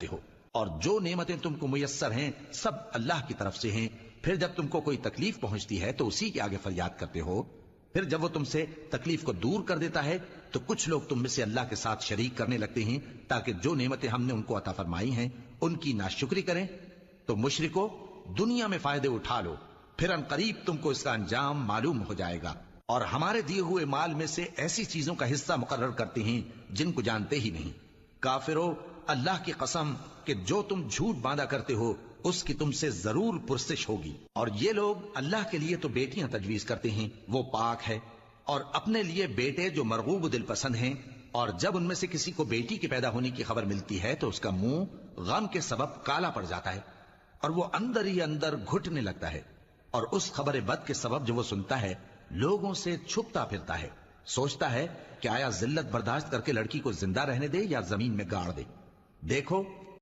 ہو، اور جو نعمتیں تم کو میسر ہیں سب اللہ کی طرف سے ہیں. پھر جب تم کو کوئی تکلیف پہنچتی ہے تو اسی کے آگے فریاد کرتے ہو. پھر جب وہ تم سے تکلیف کو دور کر دیتا ہے تو کچھ لوگ تم میں سے اللہ کے ساتھ شریک کرنے لگتے ہیں تاکہ جو نعمتیں ہم نے ان کو عطا فرمائی ہیں ان کی ناشکری کریں. تو مشرکو، دنیا میں فائدے اٹھا لو، پھر ان قریب تم کو اس کا انجام معلوم ہو جائے گا. اور ہمارے دیے ہوئے مال میں سے ایسی چیزوں کا حصہ مقرر کرتے ہیں جن کو جانتے ہی نہیں. کافرو، اللہ کی قسم کہ جو تم جھوٹ باندھا کرتے ہو اس کی تم سے ضرور پرسش ہوگی. اور یہ لوگ اللہ کے لیے تو بیٹیاں تجویز کرتے ہیں، وہ پاک ہے، اور اپنے لیے بیٹے جو مرغوب دل پسند ہیں. اور جب ان میں سے کسی کو بیٹی کے پیدا ہونے کی خبر ملتی ہے تو اس کا منہ غم کے سبب کالا پڑ جاتا ہے اور وہ اندر ہی اندر گھٹنے لگتا ہے. اور اس خبر بد کے سبب جو وہ سنتا ہے لوگوں سے چھپتا پھرتا ہے، سوچتا ہے کہ آیا ذلت برداشت کر کے لڑکی کو زندہ رہنے دے یا زمین میں گاڑ دے. دیکھو